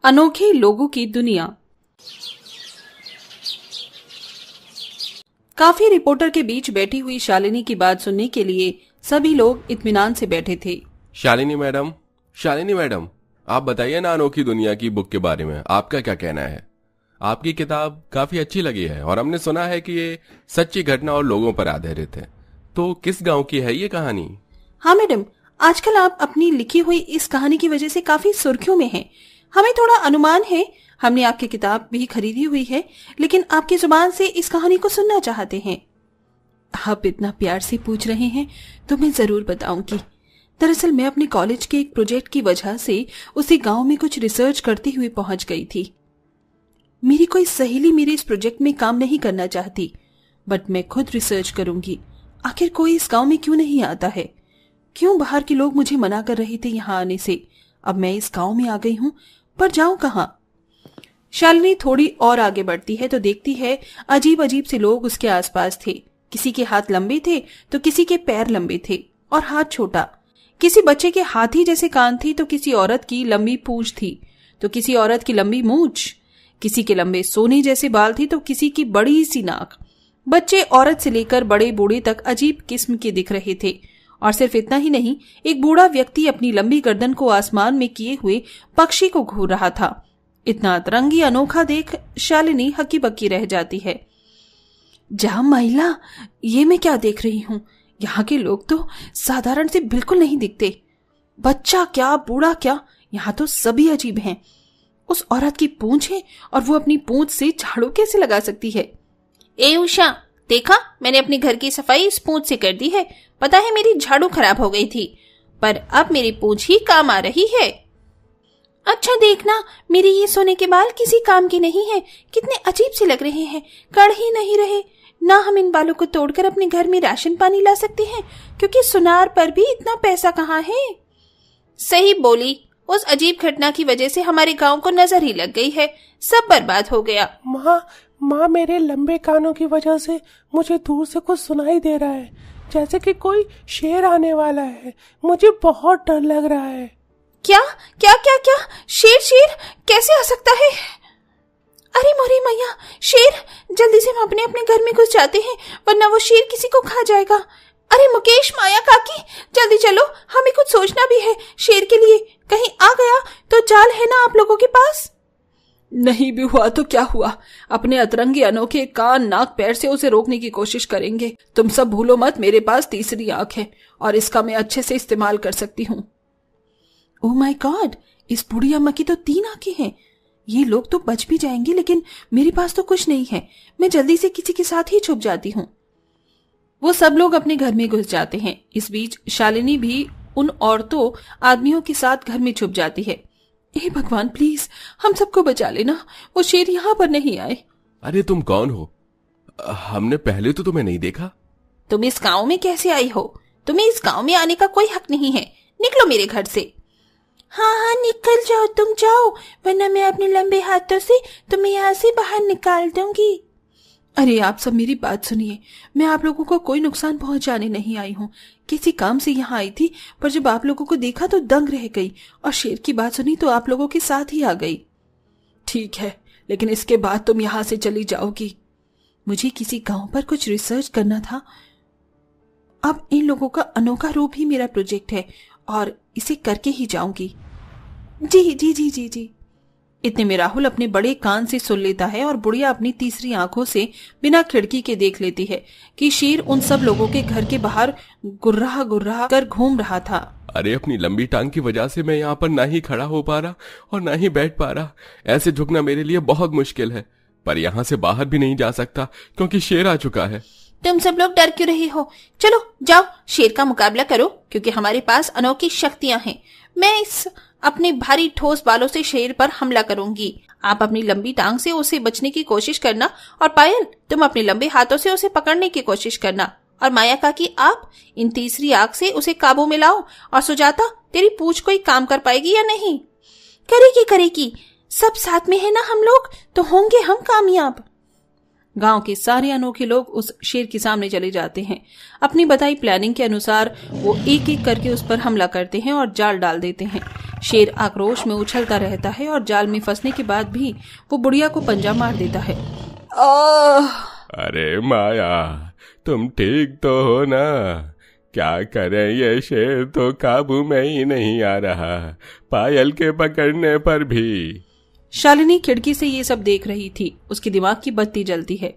अनोखे लोगों की दुनिया। काफी रिपोर्टर के बीच बैठी हुई शालिनी की बात सुनने के लिए सभी लोग इत्मीनान से बैठे थे। शालिनी मैडम, आप बताइए ना अनोखी दुनिया की बुक के बारे में आपका क्या कहना है। आपकी किताब काफी अच्छी लगी है और हमने सुना है कि ये सच्ची घटना और लोगों पर आधारित है। तो किस गांव की है ये कहानी? हाँ मैडम, आजकल आप अपनी लिखी हुई इस कहानी की वजह से काफी सुर्खियों में हैं। हमें थोड़ा अनुमान है, हमने आपकी किताब भी खरीदी हुई है, लेकिन आपकी जुबान से इस कहानी को सुनना चाहते हैं। आप इतना प्यार से पूछ रहे हैं तो मैं जरूर बताऊंगी। दरअसल मैं अपने कॉलेज के एक प्रोजेक्ट की वजह से उसी गांव में कुछ रिसर्च करते हुए पहुंच गई थी। मेरी कोई सहेली मेरे इस प्रोजेक्ट में काम नहीं करना चाहती, बट मैं खुद रिसर्च करूंगी। आखिर कोई इस गांव में क्यों नहीं आता है? क्यों बाहर के लोग मुझे मना कर रहे थे यहाँ आने से? अब मैं इस गांव में आ गई हूँ, पर जाऊं कहाँ? शालिनी थोड़ी और आगे बढ़ती है तो देखती है अजीब अजीब से लोग उसके आसपास थे। किसी के हाथ लंबे थे तो किसी के पैर लंबे थे और हाथ छोटा। किसी बच्चे के हाथी जैसे कान थी तो किसी औरत की लंबी पूंछ थी तो किसी औरत की लंबी मूंछ। किसी के लंबे सोने जैसे बाल थे तो किसी की बड़ी सी नाक। बच्चे औरत से लेकर बड़े बूढ़े तक अजीब किस्म के दिख रहे थे। और सिर्फ इतना ही नहीं, एक बूढ़ा व्यक्ति अपनी लंबी गर्दन को आसमान में किए हुए पक्षी को घूर रहा था। इतना अतरंगी अनोखा देख शालिनी हक्की बक्की रह जाती है। जा महिला, ये मैं क्या देख रही हूँ? यहाँ के लोग तो साधारण से बिल्कुल नहीं दिखते। बच्चा क्या, बूढ़ा क्या, यहाँ तो सभी अजीब हैं। उस औरत की पूंछ है और वो अपनी पूंछ से झाड़ू कैसे लगा सकती है? ए उषा, देखा, मैंने अपने घर की सफाई इस पूंछ से कर दी है। पता है मेरी झाड़ू खराब हो गई थी, पर अब मेरी पूंछ ही काम आ रही है। अच्छा देखना, मेरे ये सोने के बाल किसी काम के नहीं है। कितने अजीब से लग रहे हैं, कड़ ही नहीं रहे। ना हम इन बालों को तोड़कर अपने घर में राशन पानी ला सकते हैं, क्योंकि सुनार पर भी इतना पैसा कहाँ है। सही बोली, उस अजीब घटना की वजह से हमारे गांव को नजर ही लग गई है। सब बर्बाद हो गया। माँ, मेरे लंबे कानों की वजह से मुझे दूर से कुछ सुनाई दे रहा है, जैसे कि कोई शेर आने वाला है। मुझे बहुत डर लग रहा है। क्या क्या क्या क्या? शेर कैसे आ सकता है? अरे मोरी मैया, शेर! जल्दी से हम अपने अपने घर में घुस जाते हैं, वरना वो शेर किसी को खा जाएगा। अरे मुकेश, माया काकी, जल्दी चलो, हमें कुछ सोचना भी है शेर के लिए। कहीं आ गया तो चाल है ना आप लोगों के पास? नहीं भी हुआ तो क्या हुआ, अपने अतरंगी अनोखे कान नाक पैर से उसे रोकने की कोशिश करेंगे। तुम सब भूलो मत, मेरे पास तीसरी आंख है और इसका मैं अच्छे से इस्तेमाल कर सकती हूँ। ओह माय गॉड, इस बूढ़ी अम्मा की तो 3 आंखें हैं। ये लोग तो बच भी जाएंगे, लेकिन मेरे पास तो कुछ नहीं है। मैं जल्दी से किसी के साथ ही छुप जाती हूँ। वो सब लोग अपने घर में घुस जाते हैं। इस बीच शालिनी भी उन औरतों आदमियों के साथ घर में छुप जाती है। हे भगवान, प्लीज हम सबको बचा लेना, वो शेर यहाँ पर नहीं आए। अरे तुम कौन हो? हमने पहले तो तुम्हें नहीं देखा। तुम इस गांव में कैसे आई हो? तुम्हें इस गांव में आने का कोई हक नहीं है। निकलो मेरे घर से। हाँ, निकल जाओ, तुम जाओ, वरना मैं अपने लंबे हाथों से तुम्हें यहाँ से बाहर निकाल दूंगी। अरे आप सब मेरी बात सुनिए, मैं आप लोगों को कोई नुकसान पहुंचाने नहीं आई हूँ। किसी काम से यहाँ आई थी, पर जब आप लोगों को देखा तो दंग रह गई और शेर की बात सुनी तो आप लोगों के साथ ही आ गई। ठीक है, लेकिन इसके बाद तुम यहाँ से चली जाओगी। मुझे किसी गांव पर कुछ रिसर्च करना था। अब इन लोगों का अनोखा रूप ही मेरा प्रोजेक्ट है और इसे करके ही जाऊंगी। जी जी जी जी जी। इतने में राहुल अपने बड़े कान से सुन लेता है और बुढ़िया अपनी तीसरी आंखों से बिना खिड़की के देख लेती है कि शेर उन सब लोगों के घर के बाहर गुर्राह कर घूम रहा था। अरे अपनी लंबी टांग की वजह से मैं यहाँ पर ना ही खड़ा हो पा रहा और ना ही बैठ पा रहा। ऐसे झुकना मेरे लिए बहुत मुश्किल है, पर यहाँ से बाहर भी नहीं जा सकता क्योंकि शेर आ चुका है। तुम सब लोग डर क्यों रहे हो? चलो जाओ, शेर का मुकाबला करो, क्योंकि हमारे पास अनोखी शक्तियां हैं। मैं इस अपने भारी ठोस बालों से शेर पर हमला करूंगी। आप अपनी लंबी टांग से उसे बचने की कोशिश करना, और पायल, तुम अपने लंबे हाथों से उसे पकड़ने की कोशिश करना, और माया काकी, आप इन तीसरी आंख से उसे काबू में लाओ। और सुजाता, तेरी पूंछ कोई काम कर पाएगी या नहीं? करेगी। सब साथ में है ना हम लोग, तो होंगे हम कामयाब। गांव के सारे अनोखे लोग उस शेर के सामने चले जाते हैं। अपनी बताई प्लानिंग के अनुसार वो एक एक करके उस पर हमला करते हैं और जाल डाल देते हैं। शेर आक्रोश में उछलता रहता है और जाल में फंसने के बाद भी वो बुढ़िया को पंजा मार देता है। अरे माया, तुम ठीक तो हो ना? क्या करें, ये शेर तो काबू में ही नहीं आ रहा, पायल के पकड़ने पर भी। शालिनी खिड़की से ये सब देख रही थी। उसके दिमाग की बत्ती जलती है।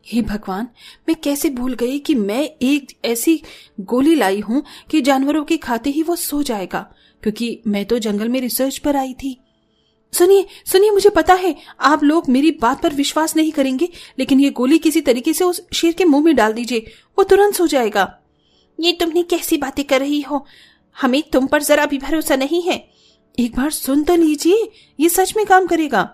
हे भगवान, मैं कैसे भूल गई कि मैं एक ऐसी गोली लाई हूं कि जानवरों के खाते ही वो सो जाएगा, क्योंकि मैं तो जंगल में रिसर्च पर आई थी। सुनिए सुनिए, मुझे पता है आप लोग मेरी बात पर विश्वास नहीं करेंगे, लेकिन ये गोली किसी तरीके से उस शेर के मुंह में डाल दीजिए, वो तुरंत सो जाएगा। ये तुमने कैसी बातें कर रही हो? हमें तुम पर जरा भी भरोसा नहीं है। एक बार सुन तो लीजिए, ये सच में काम करेगा।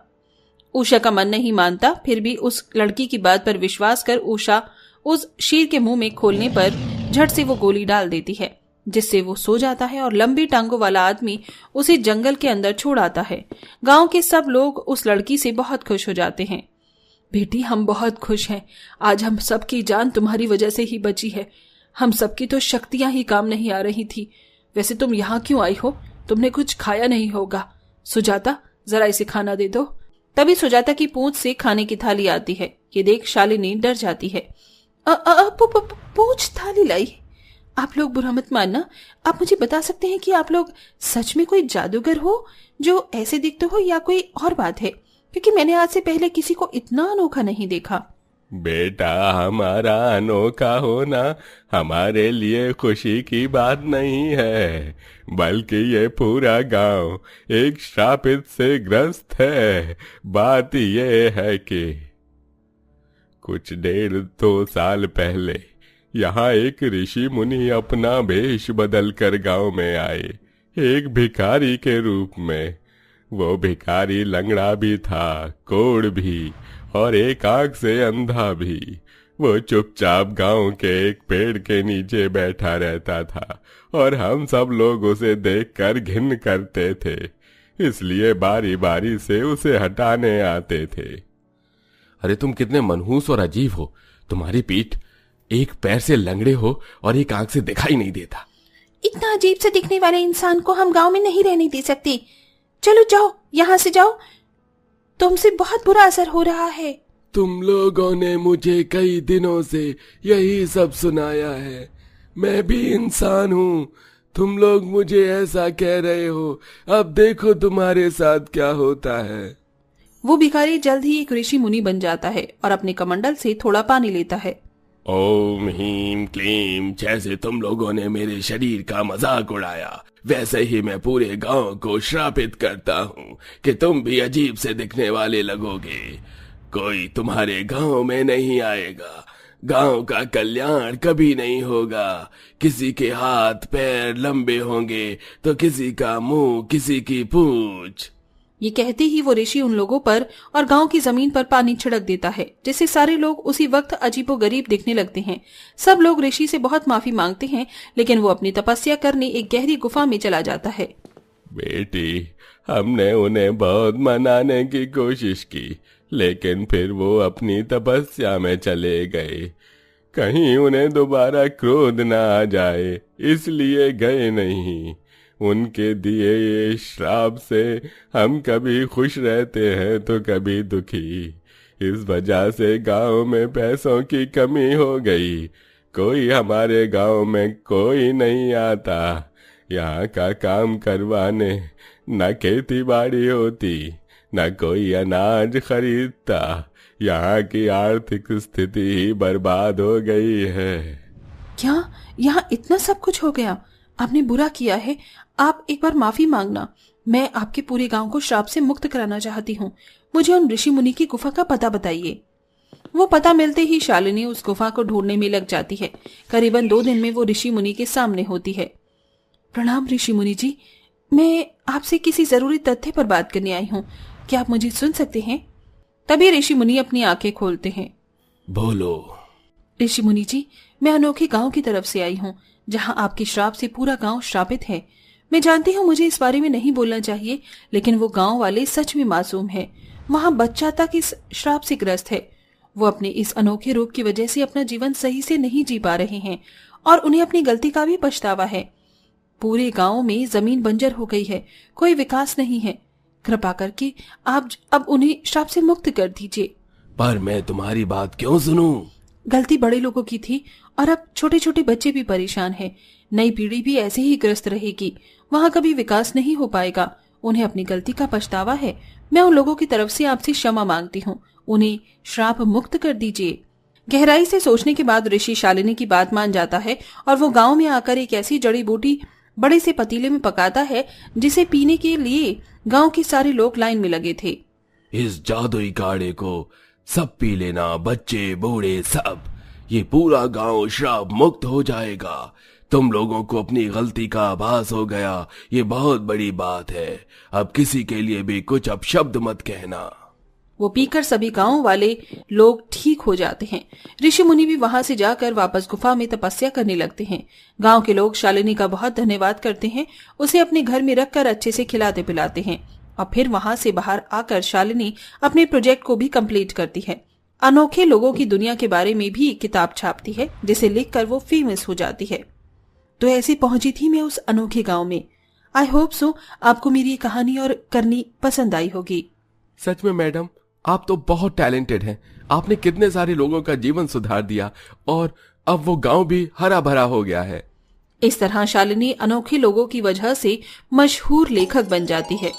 उषा का मन नहीं मानता, फिर भी उस लड़की की बात पर विश्वास कर उषा उस शेर के मुंह में खोलने पर झट से वो गोली डाल देती है, जिससे वो सो जाता है और लंबी टांगों वाला आदमी उसे जंगल के अंदर छोड़ आता है। गांव के सब लोग उस लड़की से बहुत खुश हो जाते हैं। बेटी, हम बहुत खुश हैं। आज हम सबकी जान तुम्हारी वजह से ही बची है। हम सबकी तो शक्तियां ही काम नहीं आ रही थी। वैसे तुम यहाँ क्यों आई हो? तुमने कुछ खाया नहीं होगा। सुजाता, जरा इसे खाना दे दो। तभी सुजाता की पूंछ से खाने की थाली आती है। ये देख शालिनी डर जाती है। पूंछ थाली लाई? आप लोग बुरा मत मानना, आप मुझे बता सकते हैं कि आप लोग सच में कोई जादूगर हो जो ऐसे दिखते हो, या कोई और बात है? क्योंकि मैंने आज से पहले किसी को इतना अनोखा नहीं देखा। बेटा, हमारा अनोखा होना हमारे लिए खुशी की बात नहीं है, बल्कि ये पूरा गांव एक श्रापित से ग्रस्त है। बात ये है कि कुछ 1.5-2 साल पहले यहाँ एक ऋषि मुनि अपना वेश बदल कर गांव में आए, एक भिखारी के रूप में। वो भिखारी लंगड़ा भी था, कोढ़ भी, और एक आंख से अंधा भी। वो चुपचाप गांव के एक पेड़ के नीचे बैठा रहता था और हम सब लोग उसे देखकर घिन करते थे, इसलिए बारी बारी से उसे हटाने आते थे। अरे तुम कितने मनहूस और अजीब हो। तुम्हारी पीठ, एक पैर से लंगड़े हो और एक आंख से दिखाई नहीं देता। इतना अजीब से दिखने वाले इंसान को हम गांव में नहीं रहने दे सकते। चलो जाओ, यहाँ से जाओ, तुमसे बहुत बुरा असर हो रहा है। तुम लोगों ने मुझे कई दिनों से यही सब सुनाया है। मैं भी इंसान हूँ। तुम लोग मुझे ऐसा कह रहे हो, अब देखो तुम्हारे साथ क्या होता है। वो भिखारी जल्द ही एक ऋषि मुनि बन जाता है और अपने कमंडल से थोड़ा पानी लेता है। ओम हीम क्लीम, जैसे तुम लोगों ने मेरे शरीर का मजाक उड़ाया, वैसे ही मैं पूरे गांव को श्रापित करता हूँ कि तुम भी अजीब से दिखने वाले लगोगे। कोई तुम्हारे गांव में नहीं आएगा। गांव का कल्याण कभी नहीं होगा। किसी के हाथ पैर लंबे होंगे तो किसी का मुंह, किसी की पूंछ। ये कहते ही वो ऋषि उन लोगों पर और गांव की जमीन पर पानी छिड़क देता है, जिससे सारे लोग उसी वक्त अजीबोगरीब दिखने लगते हैं। सब लोग ऋषि से बहुत माफी मांगते हैं, लेकिन वो अपनी तपस्या करने एक गहरी गुफा में चला जाता है। बेटी, हमने उन्हें बहुत मनाने की कोशिश की, लेकिन फिर वो अपनी तपस्या में चले गए। कहीं उन्हें दोबारा क्रोध न आ जाए, इसलिए गए नहीं। उनके दिए ये श्राप से हम कभी खुश रहते हैं तो कभी दुखी। इस वजह से गांव में पैसों की कमी हो गई। कोई हमारे गांव में कोई नहीं आता यहाँ का काम करवाने। न खेती बाड़ी होती, न कोई अनाज खरीदता। यहाँ की आर्थिक स्थिति ही बर्बाद हो गई है। क्या यहाँ इतना सब कुछ हो गया? आपने बुरा किया है, आप एक बार माफी मांगना। मैं आपके पूरे गांव को श्राप से मुक्त कराना चाहती हूँ। मुझे उन ऋषि मुनि की गुफा का पता बताइए। वो पता मिलते ही शालिनी उस गुफा को ढूंढने में लग जाती है। करीबन 2 दिन में वो ऋषि मुनि के सामने होती है। प्रणाम ऋषि मुनि जी, मैं आपसे किसी जरूरी तथ्य पर बात करने आई हूँ, क्या आप मुझे सुन सकते हैं? तभी ऋषि मुनि अपनी आंखें खोलते हैं। बोलो। ऋषि मुनि जी, मैं अनोखे गांव की तरफ से आई हूँ, जहाँ आपके श्राप से पूरा गांव श्रापित है। मैं जानती हूँ मुझे इस बारे में नहीं बोलना चाहिए, लेकिन वो गांव वाले सच में मासूम है। वहाँ बच्चा तक इस श्राप से ग्रस्त है। वो अपने इस अनोखे रूप की वजह से अपना जीवन सही से नहीं जी पा रहे हैं और उन्हें अपनी गलती का भी पछतावा है। पूरे गांव में जमीन बंजर हो गई है, कोई विकास नहीं है। कृपा करके आप अब उन्हें श्राप से मुक्त कर दीजिए। पर मैं तुम्हारी बात क्यों सुनूं? गलती बड़े लोगों की थी और अब छोटे छोटे बच्चे भी परेशान हैं। नई पीढ़ी भी ऐसे ही ग्रस्त रहेगी, वहां कभी विकास नहीं हो पाएगा। उन्हें अपनी गलती का पछतावा है। मैं उन लोगों की तरफ से आपसे क्षमा मांगती हूँ, उन्हें श्राप मुक्त कर दीजिए। गहराई से सोचने के बाद ऋषि शालिनी की बात मान जाता है और वो गांव में आकर एक ऐसी जड़ी बूटी बड़े से पतीले में पकाता है जिसे पीने के लिए गांव के सारे लोग लाइन में लगे थे। इस जादुई काढ़े को सब पी लेना, बच्चे बूढ़े सब। ये पूरा गांव श्राप मुक्त हो जाएगा। तुम लोगों को अपनी गलती का आभास हो गया, ये बहुत बड़ी बात है। अब किसी के लिए भी कुछ अपशब्द मत कहना। वो पीकर सभी गांव वाले लोग ठीक हो जाते हैं। ऋषि मुनि भी वहां से जाकर वापस गुफा में तपस्या करने लगते हैं। गांव के लोग शालिनी का बहुत धन्यवाद करते हैं, उसे अपने घर में रखकर अच्छे से खिलाते पिलाते हैं और फिर वहां से बाहर आकर शालिनी अपने प्रोजेक्ट को भी कंप्लीट करती है। अनोखे लोगों की दुनिया के बारे में भी किताब छापती है, जिसे लिखकर वो फेमस हो जाती है। तो ऐसे पहुंची थी मैं उस अनोखे गांव में। आई होप सो आपको मेरी ये कहानी और करनी पसंद आई होगी। सच में मैडम, आप तो बहुत टैलेंटेड हैं। आपने कितने सारे लोगों का जीवन सुधार दिया और अब वो गांव भी हरा भरा हो गया है। इस तरह शालिनी अनोखे लोगों की वजह से मशहूर लेखक बन जाती है।